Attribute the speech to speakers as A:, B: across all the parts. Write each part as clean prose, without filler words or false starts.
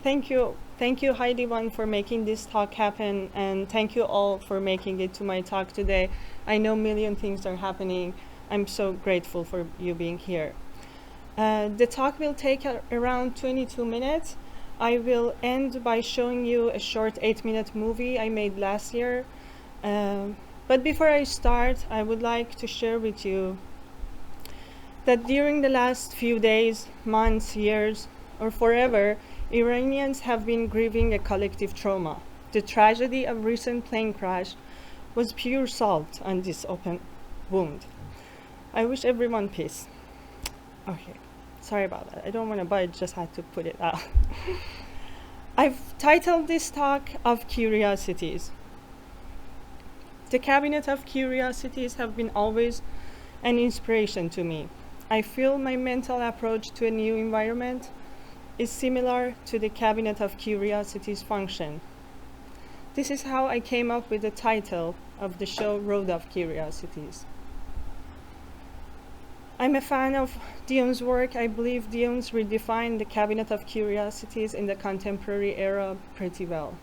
A: Thank you, Heidi One, for making this talk happen, and thank you all for making it to my talk today. I know a million things are happening. I'm so grateful for you being here. The talk will take around 22 minutes. I will end by showing you a short 8-minute movie I made last year. But before I start, I would like to share with you that during the last few days, months, years, or forever, Iranians have been grieving a collective trauma. The tragedy of recent plane crash was pure salt on this open wound. I wish everyone peace. Okay, sorry about that. I don't want to, but I just had to put it out. I've titled this talk of Curiosities. The Cabinet of Curiosities have been always an inspiration to me. I feel my mental approach to a new environment is similar to the Cabinet of Curiosities function. This is how I came up with the title of the show, Road of Curiosities. I'm a fan of Dion's work. I believe Dion's redefined the Cabinet of Curiosities in the contemporary era pretty well.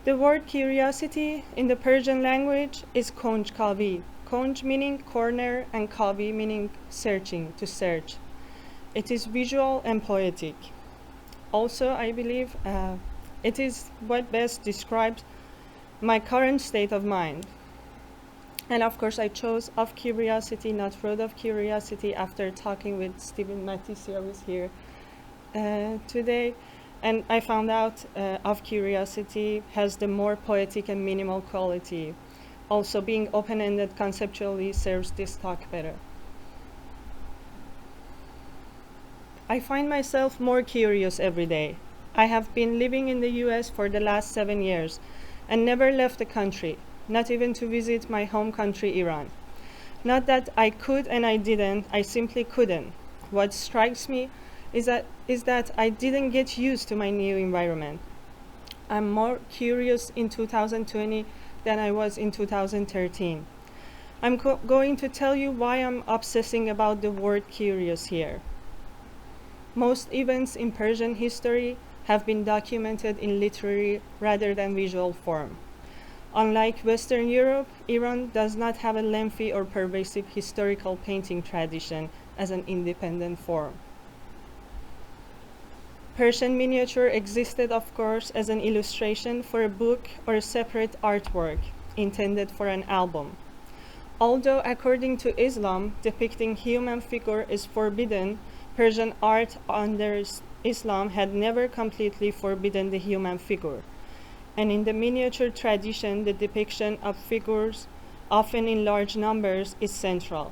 A: The word curiosity in the Persian language is konj kavi. Konj meaning corner and kavi meaning searching, to search. It is visual and poetic. Also, I believe it is what best describes my current state of mind. And of course, I chose Of Curiosity, not Road of Curiosity, after talking with Stephen Mattisio, who is here today. And I found out Of Curiosity has the more poetic and minimal quality. Also, being open-ended conceptually serves this talk better. I find myself more curious every day. I have been living in the US for the last 7 years and never left the country, not even to visit my home country, Iran. Not that I could and I didn't, I simply couldn't. What strikes me is that I didn't get used to my new environment. I'm more curious in 2020 than I was in 2013. I'm going to tell you why I'm obsessing about the word curious here. Most events in Persian history have been documented in literary rather than visual form. Unlike Western Europe, Iran does not have a lengthy or pervasive historical painting tradition as an independent form. Persian miniature existed, of course, as an illustration for a book or a separate artwork intended for an album. Although, according to Islam, depicting human figure is forbidden, Persian art under Islam had never completely forbidden the human figure. And in the miniature tradition, the depiction of figures, often in large numbers, is central.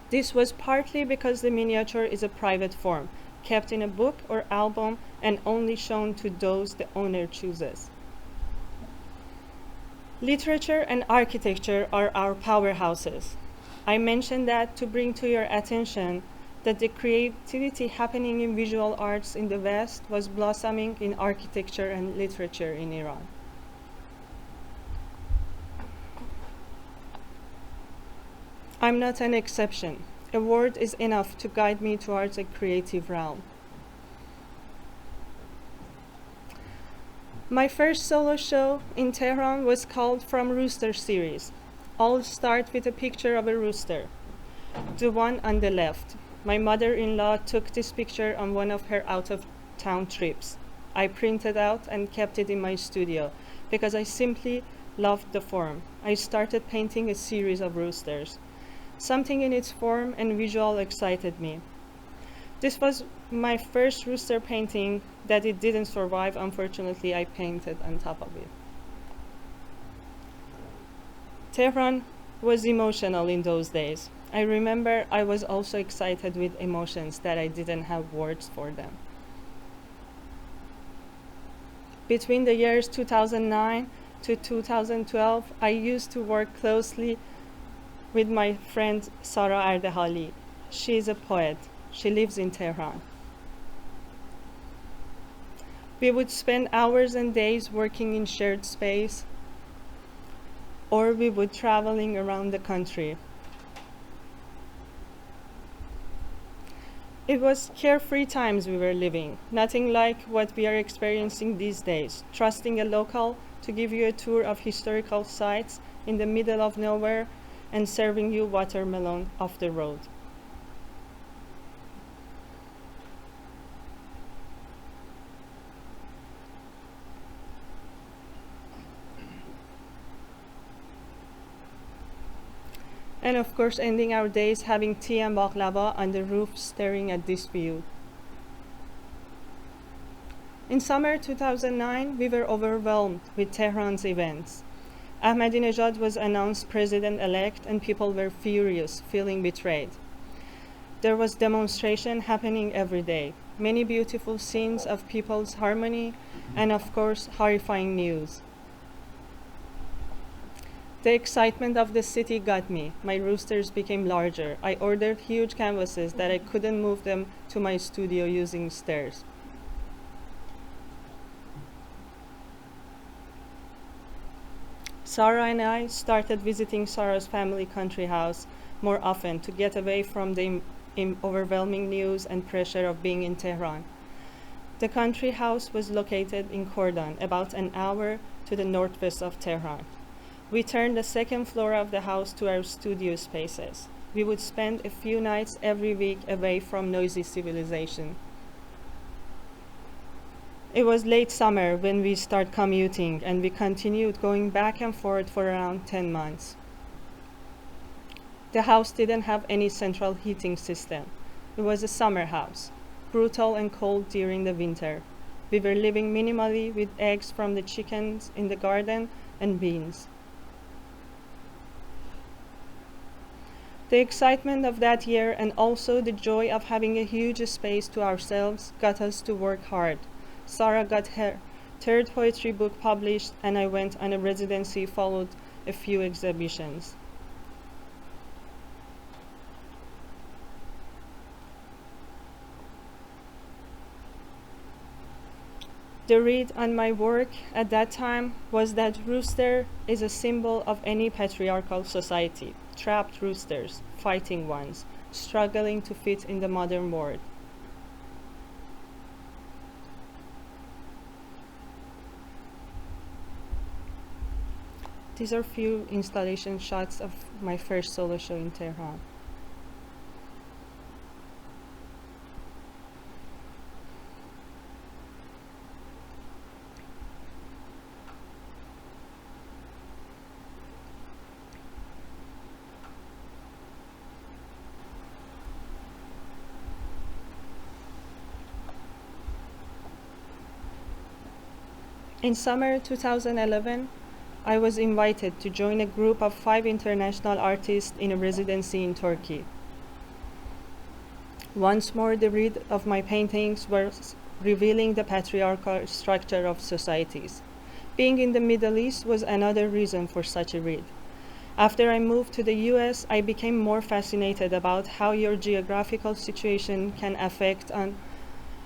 A: This was partly because the miniature is a private form, kept in a book or album and only shown to those the owner chooses. Literature and architecture are our powerhouses. I mention that to bring to your attention that the creativity happening in visual arts in the West was blossoming in architecture and literature in Iran. I'm not an exception. A word is enough to guide me towards a creative realm. My first solo show in Tehran was called From Rooster series. I'll start with a picture of a rooster, the one on the left. My mother-in-law took this picture on one of her out-of-town trips. I printed out and kept it in my studio because I simply loved the form. I started painting a series of roosters. Something in its form and visual excited me. This was my first rooster painting that it didn't survive. Unfortunately, I painted on top of it. Tehran was emotional in those days. I remember I was also excited with emotions that I didn't have words for them. Between the years 2009 to 2012, I used to work closely with my friend Sara Ardehali. She is a poet. She lives in Tehran. We would spend hours and days working in shared space, or we would traveling around the country. It was carefree times we were living, nothing like what we are experiencing these days. Trusting a local to give you a tour of historical sites in the middle of nowhere and serving you watermelon off the road. And of course, ending our days having tea and baklava on the roof staring at this view. In summer 2009, we were overwhelmed with Tehran's events. Ahmadinejad was announced president-elect and people were furious, feeling betrayed. There was demonstration happening every day, many beautiful scenes of people's harmony, and of course, horrifying news. The excitement of the city got me. My roosters became larger. I ordered huge canvases that I couldn't move them to my studio using stairs. Sarah and I started visiting Sarah's family country house more often to get away from the overwhelming news and pressure of being in Tehran. The country house was located in Kordon, about an hour to the northwest of Tehran. We turned the second floor of the house to our studio spaces. We would spend a few nights every week away from noisy civilization. It was late summer when we started commuting, and we continued going back and forth for around 10 months. The house didn't have any central heating system. It was a summer house, brutal and cold during the winter. We were living minimally with eggs from the chickens in the garden and beans. The excitement of that year and also the joy of having a huge space to ourselves got us to work hard. Sarah got her third poetry book published, and I went on a residency, followed a few exhibitions. The read on my work at that time was that rooster is a symbol of any patriarchal society. Trapped roosters, fighting ones, struggling to fit in the modern world. These are few installation shots of my first solo show in Tehran. In summer 2011, I was invited to join a group of 5 international artists in a residency in Turkey. Once more, the read of my paintings was revealing the patriarchal structure of societies. Being in the Middle East was another reason for such a read. After I moved to the US, I became more fascinated about how your geographical situation can affect on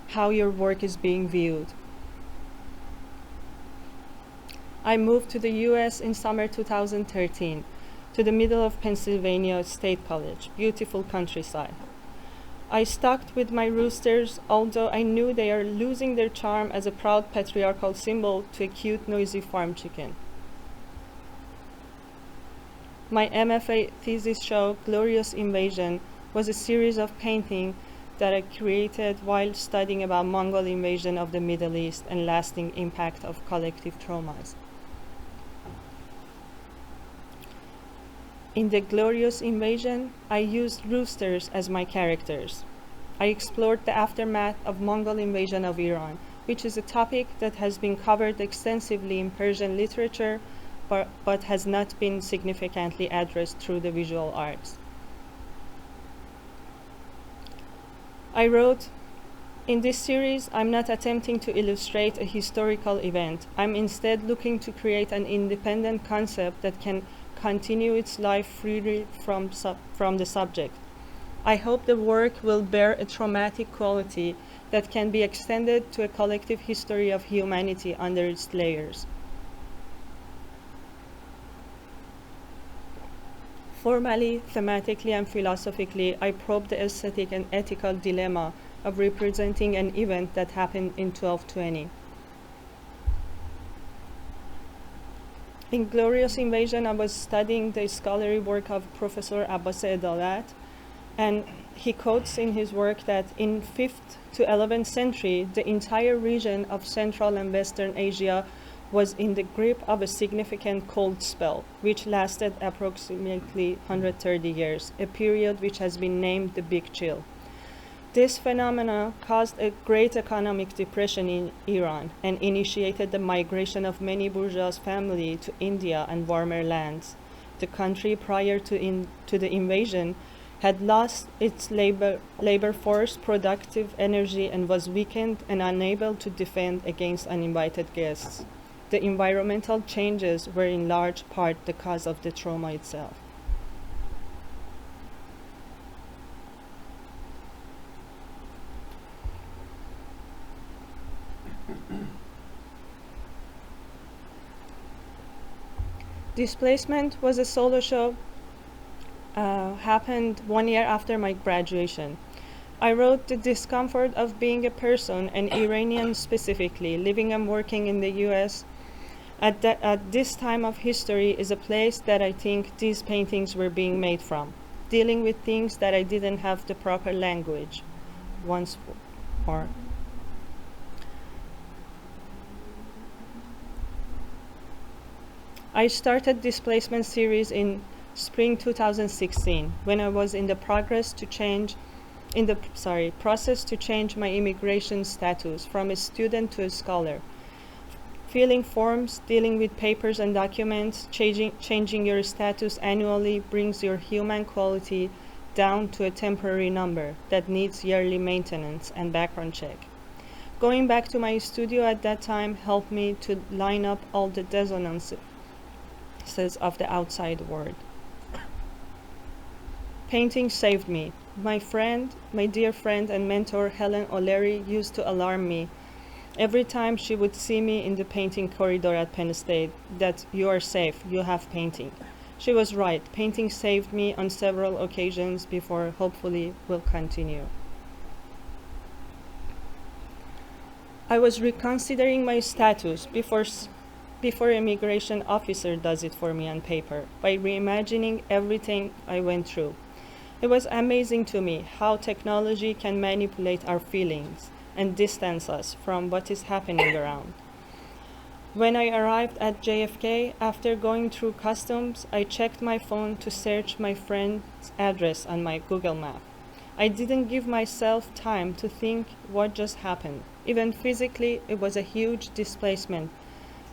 A: how your work is being viewed. I moved to the US in summer 2013, to the middle of Pennsylvania State College, beautiful countryside. I stuck with my roosters, although I knew they are losing their charm as a proud patriarchal symbol to a cute, noisy farm chicken. My MFA thesis show, Glorious Invasion, was a series of paintings that I created while studying about Mongol invasion of the Middle East and lasting impact of collective traumas. In the Glorious Invasion, I used roosters as my characters. I explored the aftermath of Mongol invasion of Iran, which is a topic that has been covered extensively in Persian literature, but has not been significantly addressed through the visual arts. I wrote, in this series, I'm not attempting to illustrate a historical event. I'm instead looking to create an independent concept that can continue its life freely from the subject. I hope the work will bear a traumatic quality that can be extended to a collective history of humanity under its layers. Formally, thematically, and philosophically, I probe the aesthetic and ethical dilemma of representing an event that happened in 1220. In Glorious Invasion, I was studying the scholarly work of Professor Abbas Edalat, and he quotes in his work that in 5th to 11th century, the entire region of Central and Western Asia was in the grip of a significant cold spell, which lasted approximately 130 years, a period which has been named the Big Chill. This phenomenon caused a great economic depression in Iran and initiated the migration of many bourgeois families to India and warmer lands. The country, prior to the invasion, had lost its labor force, productive energy, and was weakened and unable to defend against uninvited guests. The environmental changes were in large part the cause of the trauma itself. Displacement was a solo show, happened 1 year after my graduation. I wrote the discomfort of being a person, an Iranian specifically, living and working in the US at this time of history is a place that I think these paintings were being made from, dealing with things that I didn't have the proper language once more. I started Displacement series in spring 2016 when I was in the process to change my immigration status from a student to a scholar. Filling forms, dealing with papers and documents, changing your status annually brings your human quality down to a temporary number that needs yearly maintenance and background check. Going back to my studio at that time helped me to line up all the dissonances of the outside world. Painting saved me. My dear friend and mentor Helen O'Leary used to alarm me every time she would see me in the painting corridor at Penn State that you are safe, you have painting. She was right. Painting saved me on several occasions before hopefully will continue. I was reconsidering my status before immigration officer does it for me on paper by reimagining everything I went through. It was amazing to me how technology can manipulate our feelings and distance us from what is happening around. When I arrived at JFK, after going through customs, I checked my phone to search my friend's address on my Google map. I didn't give myself time to think what just happened. Even physically, it was a huge displacement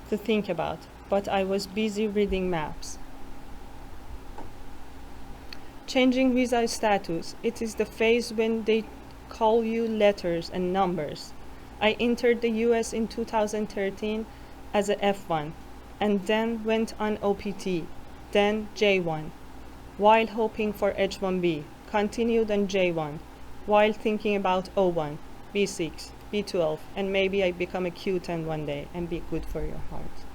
A: to think about, but I was busy reading maps. Changing visa status. It is the phase when they call you letters and numbers. I entered the US in 2013 as a F1 and then went on OPT, then J1, while hoping for H1B, continued on J1, while thinking about O1, B6, B12, and maybe I become a Q10 one day and be good for your heart.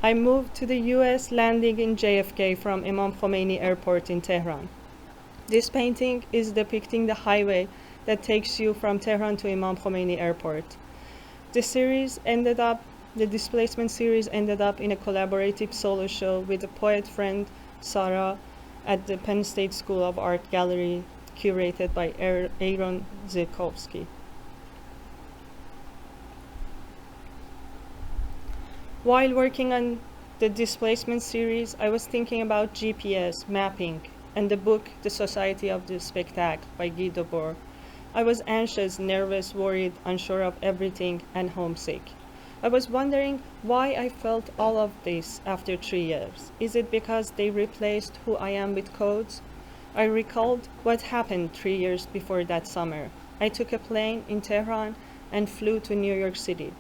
A: I moved to the US, landing in JFK from Imam Khomeini Airport in Tehran. This painting is depicting the highway that takes you from Tehran to Imam Khomeini Airport. The Displacement series ended up in a collaborative solo show with a poet friend, Sarah, at the Penn State School of Art Gallery, curated by Aaron Zilkowski. While working on the Displacement series, I was thinking about GPS, mapping, and the book The Society of the Spectacle by Guy Debord. I was anxious, nervous, worried, unsure of everything, and homesick. I was wondering why I felt all of this after 3 years. Is it because they replaced who I am with codes? I recalled what happened 3 years before that summer. I took a plane in Tehran and flew to New York City.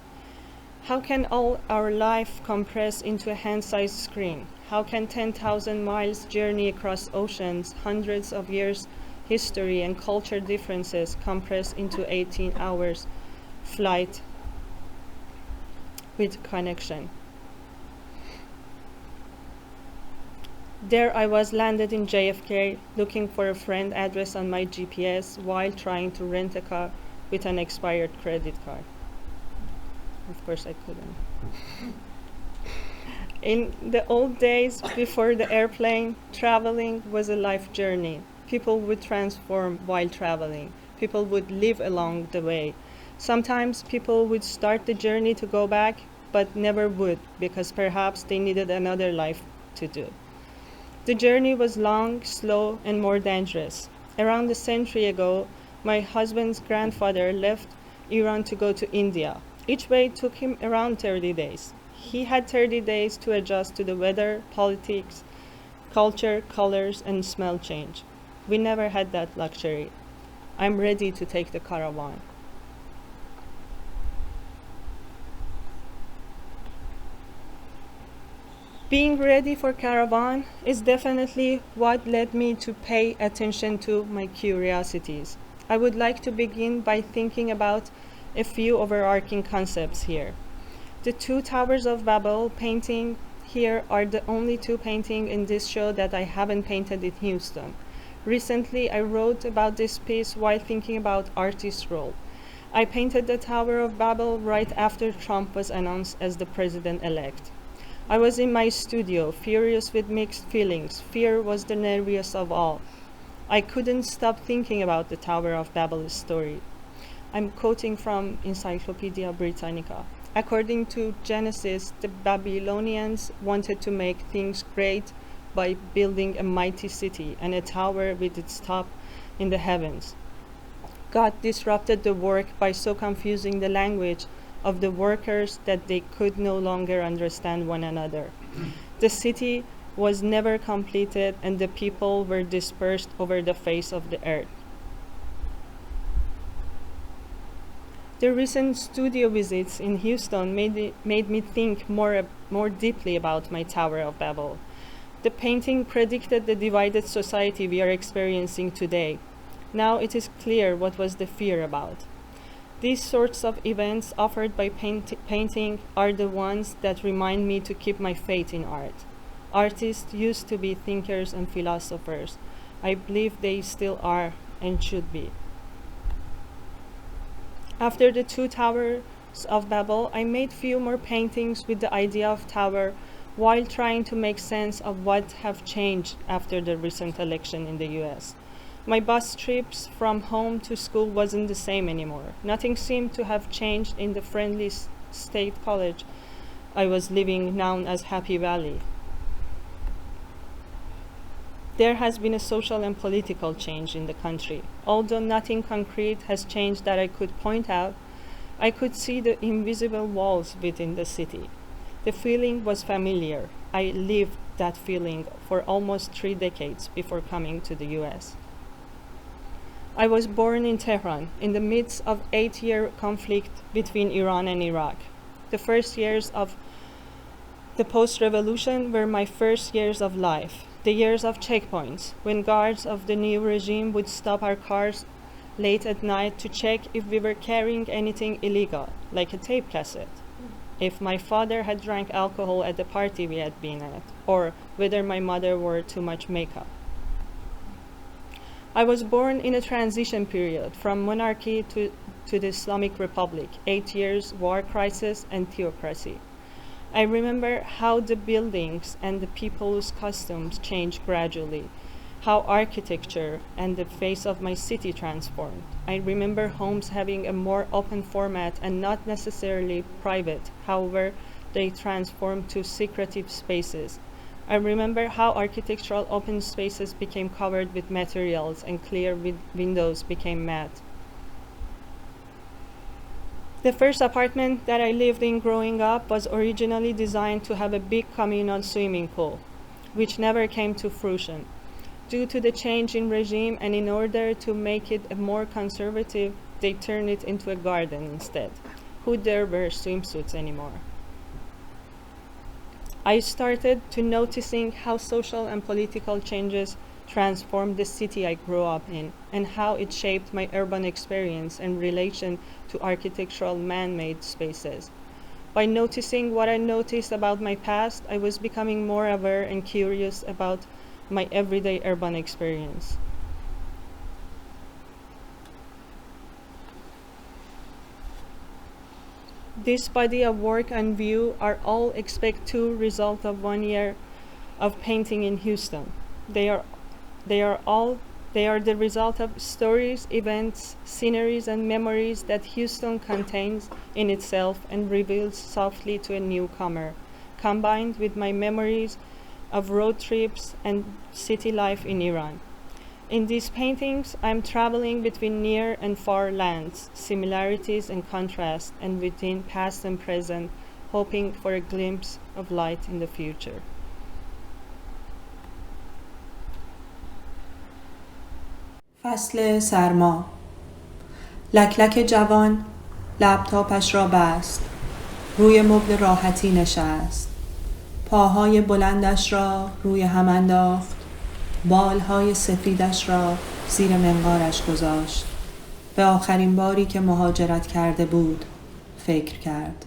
A: How can all our life compress into a hand-sized screen? How can 10,000 miles journey across oceans, hundreds of years history and culture differences compress into 18 hours flight with connection? There I was landed in JFK looking for a friend address on my GPS while trying to rent a car with an expired credit card. Of course I couldn't. In the old days, before the airplane, traveling was a life journey. People would transform while traveling. People would live along the way. Sometimes people would start the journey to go back, but never would because perhaps they needed another life to do. The journey was long, slow, and more dangerous. Around a century ago, my husband's grandfather left Iran to go to India. Each way took him around 30 days. He had 30 days to adjust to the weather, politics, culture, colors, and smell change. We never had that luxury. I'm ready to take the caravan. Being ready for caravan is definitely what led me to pay attention to my curiosities. I would like to begin by thinking about a few overarching concepts here. The two Towers of Babel painting here are the only two paintings in this show that I haven't painted in Houston. Recently, I wrote about this piece while thinking about artist's role. I painted the Tower of Babel right after Trump was announced as the president-elect. I was in my studio, furious with mixed feelings. Fear was the nerviest of all. I couldn't stop thinking about the Tower of Babel's story. I'm quoting from Encyclopedia Britannica. According to Genesis, the Babylonians wanted to make things great by building a mighty city and a tower with its top in the heavens. God disrupted the work by so confusing the language of the workers that they could no longer understand one another. The city was never completed and the people were dispersed over the face of the earth. The recent studio visits in Houston made me think more deeply about my Tower of Babel. The painting predicted the divided society we are experiencing today. Now it is clear what was the fear about. These sorts of events offered by painting are the ones that remind me to keep my faith in art. Artists used to be thinkers and philosophers. I believe they still are and should be. After the two Towers of Babel, I made few more paintings with the idea of tower while trying to make sense of what have changed after the recent election in the US. My bus trips from home to school wasn't the same anymore. Nothing seemed to have changed in the friendly state college I was living, known as Happy Valley. There has been a social and political change in the country. Although nothing concrete has changed that I could point out, I could see the invisible walls within the city. The feeling was familiar. I lived that feeling for almost 3 decades before coming to the US. I was born in Tehran in the midst of 8-year conflict between Iran and Iraq. The first years of the post-revolution were my first years of life. The years of checkpoints, when guards of the new regime would stop our cars late at night to check if we were carrying anything illegal, like a tape cassette, if my father had drank alcohol at the party we had been at, or whether my mother wore too much makeup. I was born in a transition period from monarchy to the Islamic Republic, 8 years war crisis and theocracy. I remember how the buildings and the people's customs changed gradually, how architecture and the face of my city transformed. I remember homes having a more open format and not necessarily private, however, they transformed to secretive spaces. I remember how architectural open spaces became covered with materials and clear windows became matte. The first apartment that I lived in growing up was originally designed to have a big communal swimming pool, which never came to fruition. Due to the change in regime and in order to make it more conservative, they turned it into a garden instead. Who dare wear swimsuits anymore? I started to noticing how social and political changes transformed the city I grew up in and how it shaped my urban experience in relation to architectural man-made spaces. By noticing what I noticed about my past, I was becoming more aware and curious about my everyday urban experience. This body of work and view are all expect to result of 1 year of painting in Houston. They are the result of stories, events, sceneries, and memories that Houston contains in itself and reveals softly to a newcomer, combined with my memories of road trips and city life in Iran. In these paintings, I'm traveling between near and far lands, similarities and contrasts, and within past and present, hoping for a glimpse of light in the future.
B: فصل سرما. لکلک جوان لپتاپش را بست. روی مبل راحتی نشست. پاهای بلندش را روی هم انداخت. بالهای سفیدش را زیر منقارش گذاشت. به آخرین باری که مهاجرت کرده بود فکر کرد.